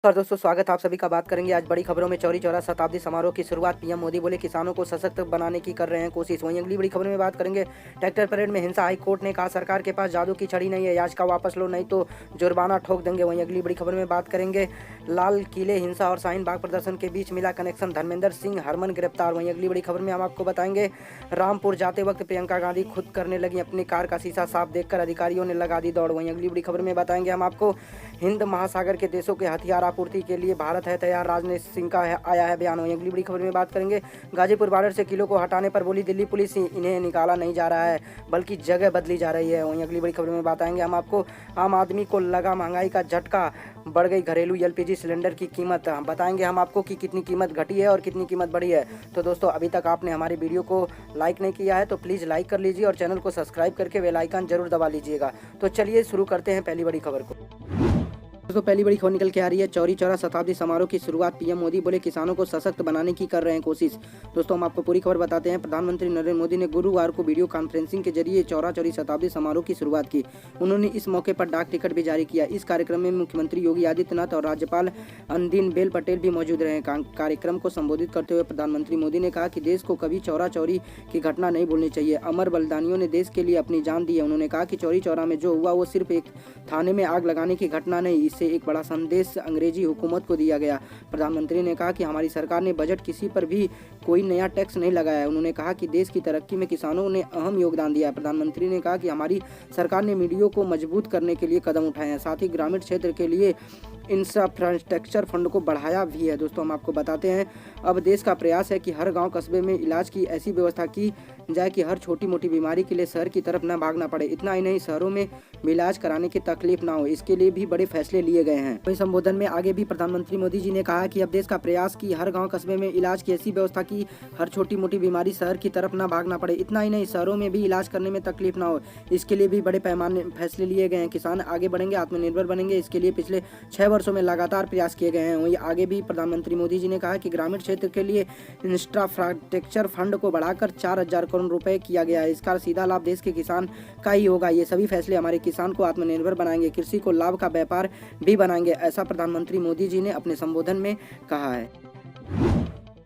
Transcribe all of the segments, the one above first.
और दोस्तों स्वागत है आप सभी का। बात करेंगे आज बड़ी खबरों में चौरी चौरा शताब्दी समारोह की शुरुआत। पीएम मोदी बोले किसानों को सशक्त बनाने की कर रहे हैं कोशिश। वहीं अगली बड़ी खबर में बात करेंगे ट्रैक्टर परेड में हिंसा। हाई कोर्ट ने कहा सरकार के पास जादू की छड़ी नहीं है, याचिका वापस लो नहीं तो जुर्माना ठोक देंगे। वहीं अगली बड़ी खबर में बात करेंगे लाल किले हिंसा और शाहीन बाग प्रदर्शन के बीच मिला कनेक्शन, धर्मेंद्र सिंह हरमन गिरफ्तार। वहीं अगली बड़ी खबर में हम आपको बताएंगे रामपुर जाते वक्त प्रियंका गांधी खुद करने लगी अपनी कार का शीशा साफ देखकर अधिकारियों ने लगा दी दौड़। वहीं अगली बड़ी खबर में बताएंगे हम आपको हिंद महासागर के देशों के हथियार आपूर्ति के लिए भारत है तैयार, राजनाथ सिंह का आया है बयान। वहीं अगली बड़ी खबर में बात करेंगे गाजीपुर बॉर्डर से किलो को हटाने पर बोली दिल्ली पुलिस इन्हें निकाला नहीं जा रहा है बल्कि जगह बदली जा रही है। वहीं अगली बड़ी खबर में बताएंगे हम आपको आम आदमी को लगा महंगाई का झटका, बढ़ गई घरेलू एलपीजी सिलेंडर की कीमत। बताएंगे हम आपको कि कितनी कीमत घटी है और कितनी कीमत बढ़ी है। तो दोस्तों अभी तक आपने हमारी वीडियो को लाइक नहीं किया है तो प्लीज़ लाइक कर लीजिए और चैनल को सब्सक्राइब करके बेल आइकन जरूर दबा लीजिएगा। तो चलिए शुरू करते हैं पहली बड़ी खबर को। दोस्तों पहली बड़ी खबर निकल के आ रही है चौरी चौरा शताब्दी समारोह की शुरुआत। पीएम मोदी बोले किसानों को सशक्त बनाने की कर रहे हैं कोशिश। दोस्तों हम आपको पूरी खबर बताते हैं। प्रधानमंत्री नरेंद्र मोदी ने गुरुवार को वीडियो कॉन्फ्रेंसिंग के जरिए चौरा चौरी शताब्दी समारोह की शुरुआत की। उन्होंने इस मौके पर डाक टिकट भी जारी किया। इस कार्यक्रम में मुख्यमंत्री योगी आदित्यनाथ और राज्यपाल आनंदीबेन पटेल भी मौजूद रहे। कार्यक्रम को संबोधित करते हुए प्रधानमंत्री मोदी ने कहा कि देश को कभी चौरा चौरी की घटना नहीं भूलनी चाहिए। अमर बलिदानियों ने देश के लिए अपनी जान दी है। उन्होंने कहा कि चौरी चौरा में जो हुआ वो सिर्फ एक थाने में आग लगाने की घटना नहीं, इससे एक बड़ा संदेश अंग्रेजी हुकूमत को दिया गया। प्रधानमंत्री ने कहा कि हमारी सरकार ने बजट किसी पर भी कोई नया टैक्स नहीं लगाया है। उन्होंने कहा कि देश की तरक्की में किसानों ने अहम योगदान दिया है। प्रधानमंत्री ने कहा कि हमारी सरकार ने मीडिया को मजबूत करने के लिए कदम उठाए हैं, साथ ही ग्रामीण क्षेत्र के लिए इंफ्रास्ट्रक्चर फंड को बढ़ाया भी है। दोस्तों हम आपको बताते हैं अब देश का प्रयास है कि हर गांव कस्बे में इलाज की ऐसी व्यवस्था की जाए कि हर छोटी मोटी बीमारी के लिए शहर की तरफ न भागना पड़े। इतना ही नहीं, शहरों में इलाज कराने की तकलीफ ना हो, इसके लिए भी बड़े फैसले लिए गए हैं। वहीं संबोधन में आगे भी प्रधानमंत्री मोदी जी ने कहा कि अब देश का प्रयास कि हर गाँव कस्बे में इलाज की ऐसी व्यवस्था की हर छोटी मोटी बीमारी शहर की तरफ न भागना पड़े। इतना ही नहीं, शहरों में भी इलाज करने में तकलीफ ना हो, इसके लिए भी बड़े पैमाने फैसले लिए गए हैं। किसान आगे बढ़ेंगे, आत्मनिर्भर बनेंगे, इसके लिए पिछले 6 वर्षों में लगातार प्रयास किए गए हैं। वहीं आगे भी प्रधानमंत्री मोदी जी ने कहा कि ग्रामीण क्षेत्र के लिए इंफ्रास्ट्रक्चर फंड को बढ़ाकर 4,000 करोड़ रुपए किया गया है। इसका सीधा लाभ देश के किसान का ही होगा। ये सभी फैसले हमारे किसान को आत्मनिर्भर बनाएंगे, कृषि को लाभ का व्यापार भी बनाएंगे, ऐसा प्रधानमंत्री मोदी जी ने अपने संबोधन में कहा है।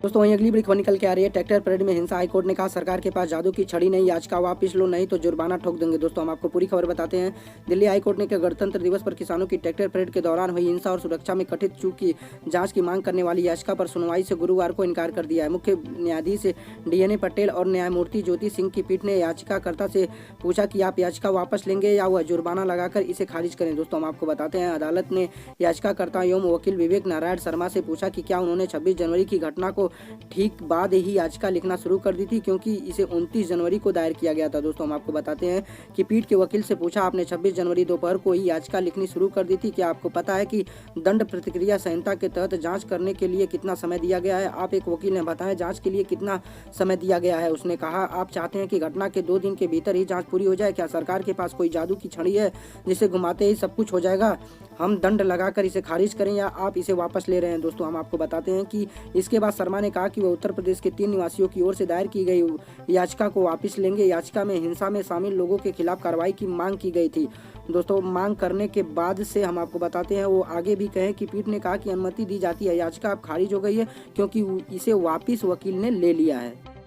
दोस्तों वहीं अगली बड़ी खबर निकल के आ रही है ट्रैक्टर परेड में हिंसा। हाईकोर्ट ने कहा सरकार के पास जादू की छड़ी नहीं, याचिका वापस लो नहीं तो जुर्माना ठोक देंगे। दोस्तों हम आपको पूरी खबर बताते हैं। दिल्ली हाईकोर्ट ने गणतंत्र दिवस पर किसानों की ट्रैक्टर परेड के दौरान हुई हिंसा और सुरक्षा में कथित चूक की जांच की मांग करने वाली याचिका पर सुनवाई से गुरुवार को इनकार कर दिया है। मुख्य न्यायाधीश DN पटेल और न्यायमूर्ति ज्योति सिंह की पीठ ने याचिकाकर्ता से पूछा कि आप याचिका वापस लेंगे या वह जुर्माना लगाकर इसे खारिज करें। दोस्तों हम आपको बताते हैं अदालत ने याचिकाकर्ता एवं वकील विवेक नारायण शर्मा से पूछा कि क्या उन्होंने 26 जनवरी की घटना को ठीक बाद ही याचिका लिखना शुरू कर दी थी, क्योंकि इसे 29 जनवरी को दायर किया गया था। दोस्तों हम आपको बताते हैं कि पीठ के वकील से पूछा आपने 26 जनवरी दोपहर को ही याचिका लिखनी शुरू कर दी थी, क्या आपको पता है कि दंड प्रतिक्रिया संहिता के तहत जांच करने के लिए कितना समय दिया गया है? आप एक वकील ने बताया जांच के लिए कितना समय दिया गया है? उसने कहा आप चाहते हैं कि घटना के 2 दिन के भीतर ही जाँच पूरी हो जाए। क्या सरकार के पास कोई जादू की छड़ी है जिसे घुमाते ही सब कुछ हो जाएगा? हम दंड लगाकर इसे खारिज करें या आप इसे वापस ले रहे हैं? दोस्तों हम आपको बताते हैं कि इसके बाद शर्मा ने कहा कि वह उत्तर प्रदेश के 3 निवासियों की ओर से दायर की गई याचिका को वापस लेंगे। याचिका में हिंसा में शामिल लोगों के खिलाफ कार्रवाई की मांग की गई थी। दोस्तों मांग करने के बाद से हम आपको बताते हैं वो आगे भी कहे कि पीठ ने कहा कि अनुमति दी जाती है, याचिका अब खारिज हो गई है क्योंकि इसे वापस वकील ने ले लिया है।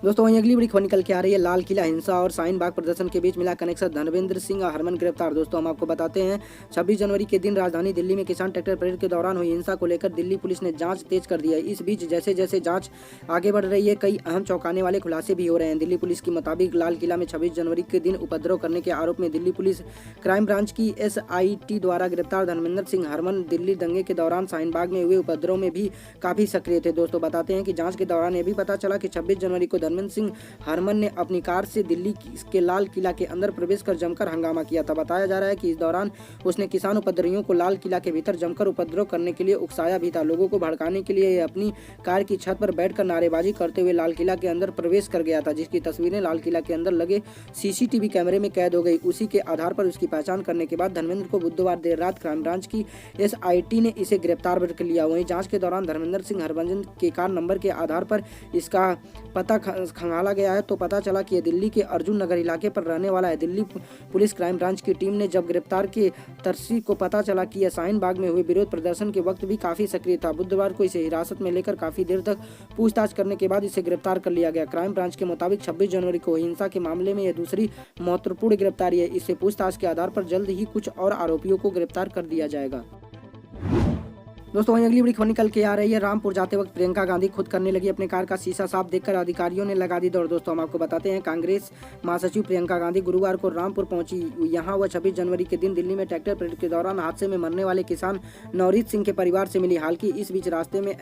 दोस्तों वहीं अगली बड़ी खबर निकल के आ रही है लाल किला हिंसा और शाहीन बाग प्रदर्शन के बीच मिला कनेक्शन, धर्मेंद्र सिंह हरमन गिरफ्तार। दोस्तों हम आपको बताते हैं 26 जनवरी के दिन राजधानी दिल्ली में किसान ट्रैक्टर परेड के दौरान हुई हिंसा को लेकर दिल्ली पुलिस ने जांच तेज कर दी है। इस बीच जैसे जैसे जांच आगे बढ़ रही है कई अहम चौंकाने वाले खुलासे भी हो रहे हैं। दिल्ली पुलिस के मुताबिक लाल किला में 26 जनवरी के दिन उपद्रव करने के आरोप में दिल्ली पुलिस क्राइम ब्रांच की SIT द्वारा गिरफ्तार धर्मेंद्र सिंह हरमन दिल्ली दंगे के दौरान शाहीन बाग में हुए उपद्रव में भी काफी सक्रिय थे। दोस्तों बताते हैं कि जांच के दौरान यह भी पता चला कि 26 जनवरी को धर्मेंद्र सिंह हरमन ने अपनी कार से दिल्ली के लाल किला के अंदर प्रवेश कर जमकर हंगामा किया था। बताया जा रहा है कि इस दौरान उसने किसान उपद्रवियों को लाल किला के भीतर जमकर उपद्रव करने के लिए उकसाया भी था। लोगों को भड़काने के लिए अपनी कार की छत पर बैठकर नारेबाजी करते हुए लाल किला के अंदर प्रवेश कर गया था, जिसकी तस्वीरें लाल किला के अंदर लगे CCTV कैमरे में कैद हो गई। उसी के आधार पर उसकी पहचान करने के बाद धर्मेंद्र को बुधवार देर रात क्राइम ब्रांच की SIT ने इसे गिरफ्तार कर लिया। वहीं जांच के दौरान धर्मेंद्र सिंह हरभजन के कार नंबर के आधार पर इसका पता खंगाला गया है तो पता चला कि ये दिल्ली के अर्जुन नगर इलाके पर रहने वाला है। दिल्ली पुलिस क्राइम ब्रांच की टीम ने जब गिरफ्तार के तरसी को पता चला कि यह शाहीन बाग में हुए विरोध प्रदर्शन के वक्त भी काफी सक्रिय था। बुधवार को इसे हिरासत में लेकर काफी देर तक पूछताछ करने के बाद इसे गिरफ्तार कर लिया गया। क्राइम ब्रांच के मुताबिक 26 जनवरी को हिंसा के मामले में यह दूसरी महत्वपूर्ण गिरफ्तारी है। इससे पूछताछ के आधार पर जल्द ही कुछ और आरोपियों को गिरफ्तार कर दिया जाएगा। दोस्तों वहीं अगली बड़ी खबर निकल के आ रही है। रामपुर जाते वक्त प्रियंका गांधी खुद करने लगी अपने कार का शीशा साफ देखकर अधिकारियों ने लगा दी दौड़। दोस्तों हम आपको बताते हैं, कांग्रेस महासचिव प्रियंका गांधी गुरुवार को रामपुर पहुंची। यहां वह 26 जनवरी के दिन दिल्ली में ट्रैक्टर परेड के दौरान हादसे में मरने वाले किसान नवरीत सिंह के परिवार से मिली। हालांकि इस बीच रास्ते में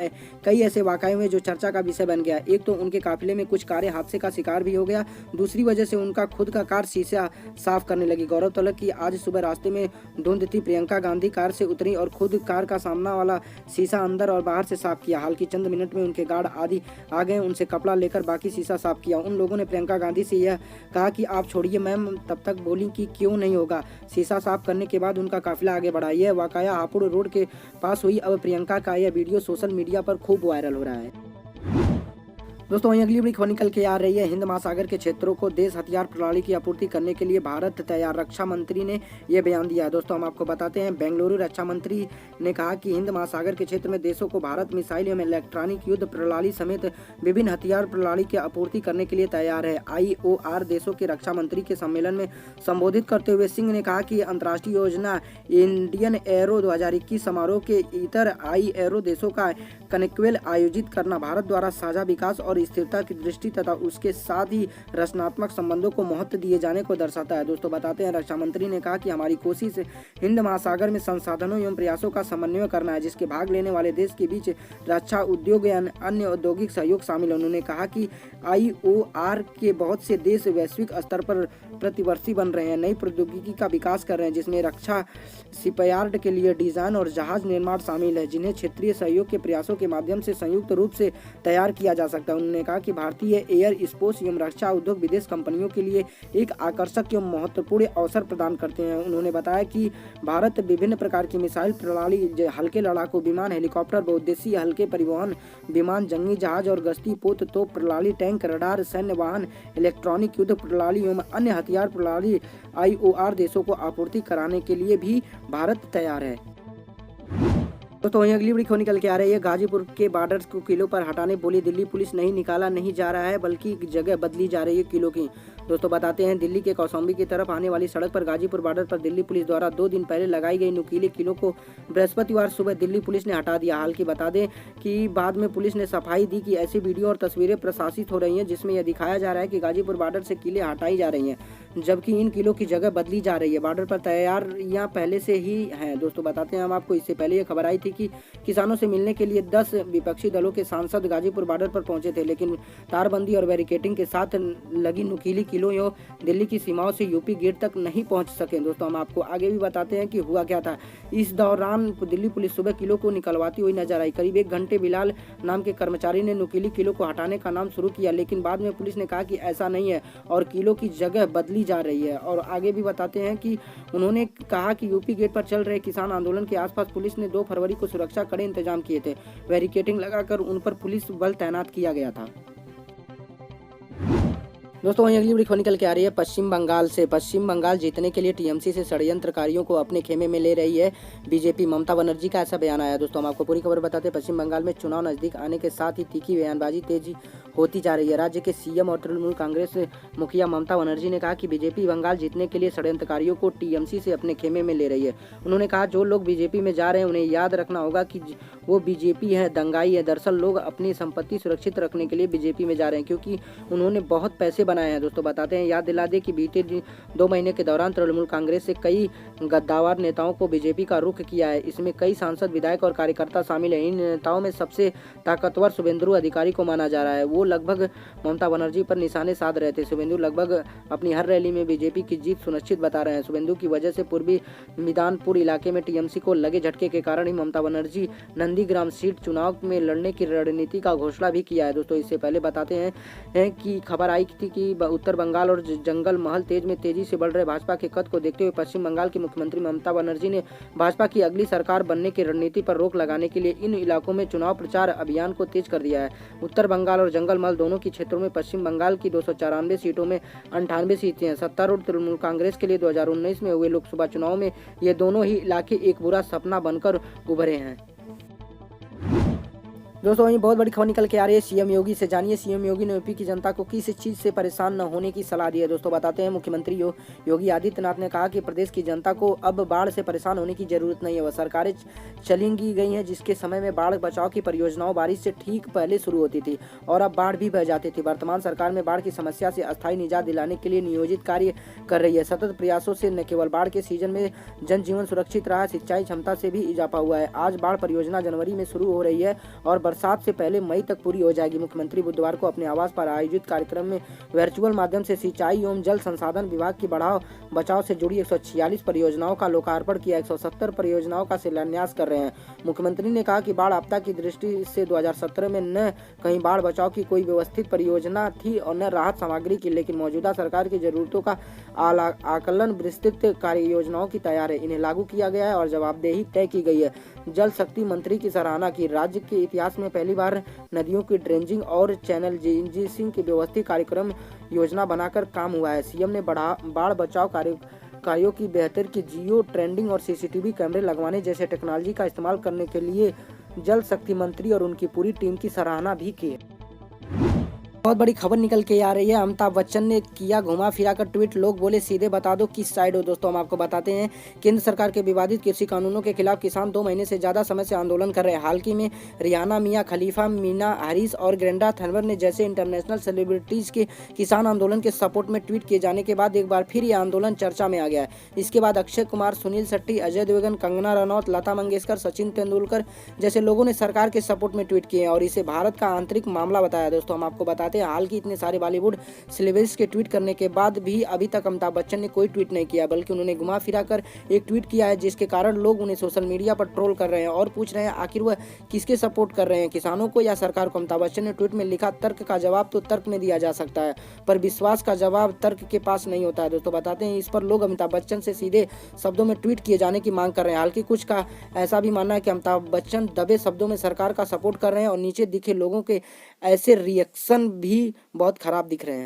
कई ऐसे वाकये हुए जो चर्चा का विषय बन गया। एक तो उनके काफिले में कुछ कारें हादसे का शिकार भी हो गया, दूसरी वजह से उनका खुद का कार शीशा साफ करने लगी। गौरतलब कि आज सुबह रास्ते में धुंध थी। प्रियंका गांधी कार से उतरी और खुद कार का सामना वाला शीशा अंदर और बाहर से साफ किया। हालांकि चंद मिनट में उनके गार्ड आदि आ गए, उनसे कपड़ा लेकर बाकी शीशा साफ किया। उन लोगों ने प्रियंका गांधी से यह कहा कि आप छोड़िए मैम, तब तक बोली कि क्यों नहीं होगा। शीशा साफ करने के बाद उनका काफिला आगे बढ़ा। यह वाकया हापुड़ रोड के पास हुई। अब प्रियंका का यह वीडियो सोशल मीडिया पर खूब वायरल हो रहा है। दोस्तों वहीं अगली बड़ी खबर निकल के आ रही है। हिंद महासागर के क्षेत्रों को देश हथियार प्रणाली की आपूर्ति करने के लिए भारत तैयार, रक्षा मंत्री ने यह बयान दिया है। दोस्तों हम आपको बताते हैं, बेंगलुरु रक्षा मंत्री ने कहा कि हिंद महासागर के क्षेत्र में देशों को भारत मिसाइल एवं इलेक्ट्रॉनिक युद्ध प्रणाली समेत विभिन्न हथियार प्रणाली की आपूर्ति करने के लिए तैयार है। IOR देशों के रक्षा मंत्री के सम्मेलन में संबोधित करते हुए सिंह ने कहा कि अंतर्राष्ट्रीय योजना इंडियन एरो 2021 समारोह के इतर IAEO देशों का कनेक्वेल आयोजित करना भारत द्वारा साझा विकास और स्थिरता की दृष्टि तथा उसके साथ ही रचनात्मक संबंधों को महत्व दिए जाने को दर्शाता है। दोस्तों बताते हैं, रक्षा मंत्री ने कहा कि हमारी कोशिश हिंद महासागर में संसाधनों एवं प्रयासों का समन्वय करना है, जिसके भाग लेने वाले देश के बीच रक्षा उद्योग या अन्य औद्योगिक सहयोग शामिल है। उन्होंने कहा कि IOR के बहुत से देश वैश्विक स्तर पर प्रतिवर्ती बन रहे हैं, नई प्रौद्योगिकी का विकास कर रहे हैं, जिसमें रक्षा शिपयार्ड के लिए डिजाइन और जहाज निर्माण शामिल है, जिन्हें क्षेत्रीय सहयोग के प्रयासों के माध्यम से संयुक्त रूप से तैयार किया जा सकता है। उन्होंने कहा कि भारतीय एयर स्पेस एवं रक्षा उद्योग विदेश कंपनियों के लिए एक आकर्षक एवं महत्वपूर्ण अवसर प्रदान करते हैं। उन्होंने बताया कि भारत विभिन्न प्रकार की मिसाइल प्रणाली, हल्के लड़ाकू विमान, हेलीकॉप्टर, बहुउद्देशीय हल्के परिवहन विमान, जंगी जहाज और गश्ती पोत तोप प्रणाली, टैंक, रडार, सैन्य वाहन, इलेक्ट्रॉनिक युद्ध प्रणाली एवं अन्य हथियार प्रणाली IOR देशों को आपूर्ति कराने के लिए भी भारत तैयार है। तो वहीं अगली बड़ी खबर निकल के आ रही है। गाजीपुर के बॉर्डर को किलो पर हटाने बोली दिल्ली पुलिस, नहीं निकाला नहीं जा रहा है बल्कि जगह बदली जा रही है किलो की। दोस्तों बताते हैं, दिल्ली के कौशाम्बी की तरफ आने वाली सड़क पर गाजीपुर बॉर्डर पर दिल्ली पुलिस द्वारा 2 दिन पहले लगाई गई नुकीले किलो को बृहस्पतिवार सुबह दिल्ली पुलिस ने हटा दिया। हालांकि बता दें कि बाद में पुलिस ने सफाई दी कि ऐसी वीडियो और तस्वीरें प्रकाशित हो रही हैं जिसमें यह दिखाया जा रहा है कि गाजीपुर बॉर्डर से किले हटाई जा रही हैं, जबकि इन किलो की जगह बदली जा रही है। बॉर्डर पर तैयारियां पहले से ही हैं। दोस्तों बताते हैं हम आपको, इससे पहले यह खबर आई थी कि किसानों से मिलने के लिए 10 विपक्षी दलों के सांसद गाजीपुर बॉर्डर पर पहुंचे थे, लेकिन तारबंदी और बैरिकेडिंग के साथ लगी नुकीली किलो यो दिल्ली की सीमाओं से यूपी गेट तक नहीं पहुंच सके। दोस्तों हम आपको आगे भी बताते हैं कि हुआ क्या था। इस दौरान दिल्ली पुलिस सुबह किलो को निकलवाती हुई नजर आई। करीब 1 घंटे बिलाल नाम के कर्मचारी ने नुकीली किलो को हटाने का नाम शुरू किया, लेकिन बाद में पुलिस ने कहा कि ऐसा नहीं है और किलो की जगह बदली जा रही है। और आगे भी बताते हैं कि उन्होंने कहा कि यूपी गेट पर चल रहे किसान आंदोलन के आसपास पुलिस ने 2 फरवरी को सुरक्षा कड़े इंतजाम किए थे। बैरिकेडिंग लगाकर उन पर पुलिस बल तैनात किया गया था। दोस्तों वहीं अगली बड़ी खबर निकल के आ रही है पश्चिम बंगाल से। पश्चिम बंगाल जीतने के लिए टीएमसी से षड्यंत्रकारियों को अपने खेमे में ले रही है बीजेपी। ममता बनर्जी का ऐसा बयान आया। दोस्तों हम आपको पूरी खबर बताते हैं, पश्चिम बंगाल में चुनाव नजदीक आने के साथ ही तीखी बयानबाजी तेजी होती जा रही है। राज्य के सीएम और तृणमूल कांग्रेस मुखिया ममता बनर्जी ने कहा कि बीजेपी बंगाल जीतने के लिए षड्यंत्रकारियों को टीएमसी से अपने खेमे में ले रही है। उन्होंने कहा, जो लोग बीजेपी में जा रहे हैं उन्हें याद रखना होगा कि वो बीजेपी है, दंगाई है। दरअसल लोग अपनी संपत्ति सुरक्षित रखने के लिए बीजेपी में जा रहे हैं, क्योंकि उन्होंने बहुत पैसे बनाए हैं। दोस्तों बताते हैं, याद दिला दे कि बीते 2 महीने के दौरान तृणमूल कांग्रेस से कई गद्दावर नेताओं को बीजेपी का रुख किया है। इसमें कई सांसद, विधायक और कार्यकर्ता शामिल हैं। इन नेताओं में सबसे ताकतवर शुभेंदु अधिकारी को माना जा रहा है। वो लगभग ममता बनर्जी पर निशाने साध रहे थे। शुभेंदु लगभग अपनी हर रैली में बीजेपी की जीत सुनिश्चित बता रहे हैं। शुभेंदु की वजह से पूर्वी मिदानपुर इलाके में टीएमसी को लगे झटके के कारण ही ममता बनर्जी नंदीग्राम सीट चुनाव में लड़ने की रणनीति का घोषणा भी किया है। दोस्तों इससे पहले बताते हैं कि खबर आई थी कि उत्तर बंगाल और जंगल महल तेजी से बढ़ रहे भाजपा के कद को देखते हुए पश्चिम बंगाल की मुख्यमंत्री ममता बनर्जी ने भाजपा की अगली सरकार बनने की रणनीति पर रोक लगाने के लिए इन इलाकों में चुनाव प्रचार अभियान को तेज कर दिया है। उत्तर बंगाल और जंगल महल दोनों की क्षेत्रों में पश्चिम बंगाल की 294 सीटों में 98 सीटें हैं। सत्तारूढ़ तृणमूल कांग्रेस के लिए 2019 में हुए लोकसभा चुनाव में ये दोनों ही इलाके एक बुरा सपना बनकर उभरे हैं। दोस्तों वहीं बहुत बड़ी खबर निकल के आ रही है सीएम योगी से। जानिए सीएम योगी ने यूपी की जनता को किस चीज़ से परेशान न होने की सलाह दी है। दोस्तों बताते हैं, मुख्यमंत्री योगी आदित्यनाथ ने कहा कि प्रदेश की जनता को अब बाढ़ से परेशान होने की जरूरत नहीं है। वह सरकारें चली गई हैं जिसके समय में बाढ़ बचाव की परियोजनाओं बारिश से ठीक पहले शुरू होती थी और अब बाढ़ भी बह जाती थी। वर्तमान सरकार में बाढ़ की समस्या से अस्थायी निजात दिलाने के लिए नियोजित कार्य कर रही है। सतत प्रयासों से न केवल बाढ़ के सीजन में जनजीवन सुरक्षित रहा, सिंचाई क्षमता से भी इजाफा हुआ है। आज बाढ़ परियोजना जनवरी में शुरू हो रही है और बरसात से पहले मई तक पूरी हो जाएगी। मुख्यमंत्री बुधवार को अपने आवास पर आयोजित कार्यक्रम में वर्चुअल माध्यम से सिंचाई एवं जल संसाधन विभाग की बढ़ाव बचाव से जुड़ी 146 परियोजनाओं का लोकार्पण किया। 170 परियोजनाओं का शिलान्यास कर रहे हैं। मुख्यमंत्री ने कहा कि बाढ़ आपदा की दृष्टि से 2017 में न कहीं बाढ़ बचाव की कोई व्यवस्थित परियोजना थी और न राहत सामग्री की, लेकिन मौजूदा सरकार की जरूरतों का आकलन विस्तृत कार्य योजनाओं की तैयार है। इन्हें लागू किया गया है और जवाबदेही तय की गई है। जल शक्ति मंत्री की सराहना की। राज्य के इतिहास में पहली बार नदियों की ड्रेजिंग और चैनल जिंजिंग की व्यवस्थित कार्यक्रम योजना बनाकर काम हुआ है। सीएम ने बाढ़ बचाव कार्यों की बेहतर की जियो ट्रेंडिंग और सीसीटीवी कैमरे लगवाने जैसे टेक्नोलॉजी का इस्तेमाल करने के लिए जल शक्ति मंत्री और उनकी पूरी टीम की सराहना भी की। बहुत बड़ी खबर निकल के आ रही है। अमिताभ बच्चन ने किया घुमा फिरा कर ट्वीट। लोग बोले सीधे बता दो किस साइड हो। दोस्तों हम आपको बताते हैं, केंद्र सरकार के विवादित कृषि कानूनों के खिलाफ किसान 2 महीने से ज्यादा समय से आंदोलन कर रहे हैं। हाल ही में रियाना, मियां खलीफा, मीना हरीश और ग्रेंडा थनवर ने जैसे इंटरनेशनल सेलिब्रिटीज के किसान आंदोलन के सपोर्ट में ट्वीट किए जाने के बाद एक बार फिर यह आंदोलन चर्चा में आ गया है। इसके बाद अक्षय कुमार, सुनील शेट्टी, अजय देवगन, कंगना रनौत, लता मंगेशकर, सचिन तेंदुलकर जैसे लोगों ने सरकार के सपोर्ट में ट्वीट किए और इसे भारत का आंतरिक मामला बताया। दोस्तों हम आपको बताते हैं, हाल की इतने सारे बॉलीवुड सेलिब्रिटीज के ट्वीट करने के बाद भी अभी तक अमिताभ बच्चन ने कोई ट्वीट नहीं किया, बल्कि उन्होंने घुमा फिरा कर एक ट्वीट किया है, जिसके कारण लोग उन्हें सोशल मीडिया पर ट्रोल कर रहे हैं और पूछ रहे हैं आखिर वह किसके सपोर्ट कर रहे हैं, किसानों को या सरकार को। अमिताभ बच्चन ने ट्वीट में लिखा, तर्क का जवाब तो तर्क में दिया जा सकता है, पर विश्वास का जवाब तर्क के पास नहीं होता है। दोस्तों बताते हैं, इस पर लोग अमिताभ बच्चन से सीधे शब्दों में ट्वीट किए जाने की मांग कर रहे हैं। हालांकि कुछ का ऐसा भी मानना है कि अमिताभ बच्चन दबे शब्दों में सरकार का सपोर्ट कर रहे हैं और नीचे दिखे लोगों के ऐसे रिएक्शन भी बहुत खराब दिख रहे हैं।